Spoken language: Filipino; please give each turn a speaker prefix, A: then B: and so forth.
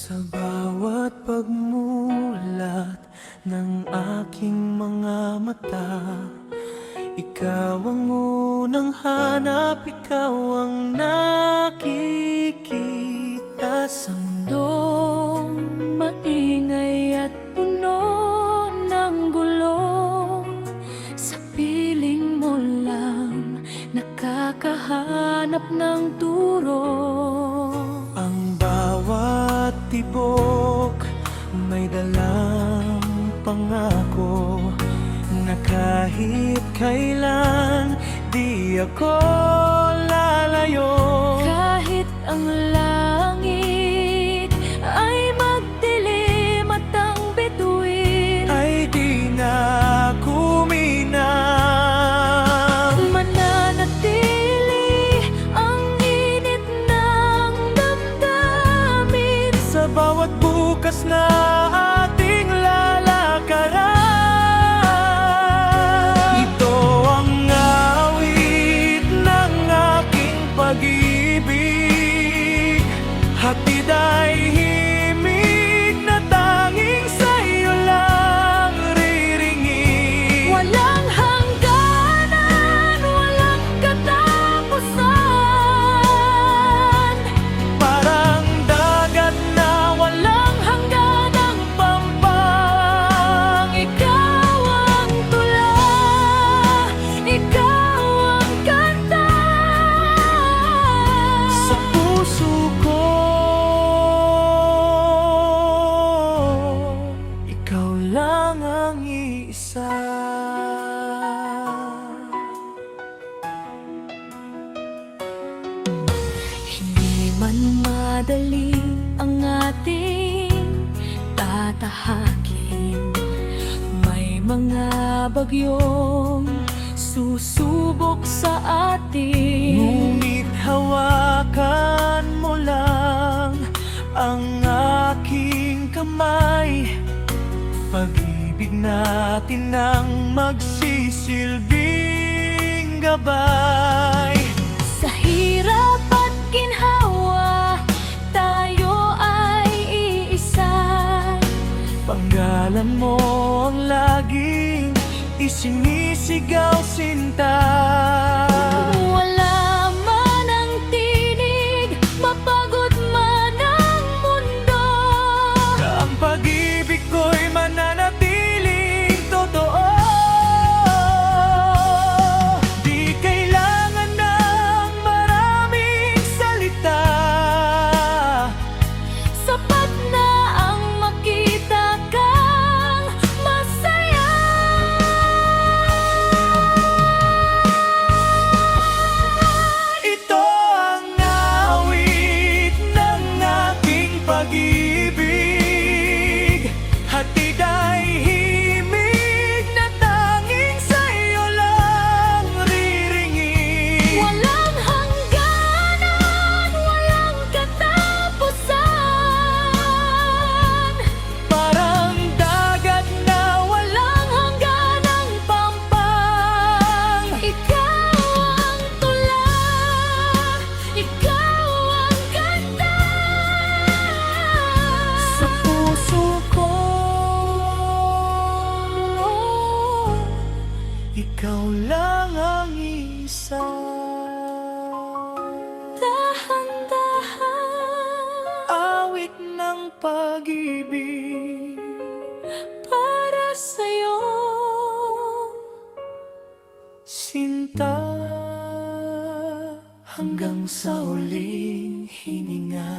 A: Sa bawat pagmulat ng aking mga mata, ikaw ang unang hanap, ikaw ang nakikita sa
B: mundong maingay at puno ng gulo. Sa piling mo lang nakakahanap ng turo.
A: Ang bawat tibok may dalang pangako na kahit kailan di ako lalayo.
B: Kahit ang langit ay magdilim at ang bituin
A: Ay di na kuminaw.
B: mananatili ang init ng damdamin
A: Sa bawat bukas na ating lalakaran, ito ang awit ng aking pag-ibig. Hatid ay himig na tanging sa'yo lang riringin.
B: Walang hangganan, walang katapusan.
A: Parang dagat na walang
B: Hangganang pampang. Ikaw ang tula, ikaw ang kanta
A: sa puso ko. Ikaw lang ang iisa.
B: Hindi man madali ang ating tatahakin. May mga bagyong susubok sa atin.
A: Ngunit hawakan mo lang ang aking kamay. Pag-ibig natin ang magsisilbing gabay.
B: Sa hirap at ginhawa, tayo ay iisa.
A: Panggalan mo ang laging isinisigaw, sinta.
B: Wala man ang tinig, mapagod man ang mundo.
A: Ang pag-ibig ko'y mananatiling totoo. Di kailangan ng maraming salita.
B: Sapat na ang makita kang masaya.
A: Ito ang awit ng aking pag-ibig. Hatid ay himig na tanging sa'yo lang riringin.
B: Walang hangganan, walang katapusan.
A: Parang dagat na
B: Walang hangganang pampang. Ikaw ang tula, ikaw ang kanta
A: sa puso ko. Ikaw lang ang isa.
B: Dahan-dahan
A: Awit ng pag-ibig.
B: para sa'yo.
A: Sinta, hanggang sa huling hininga.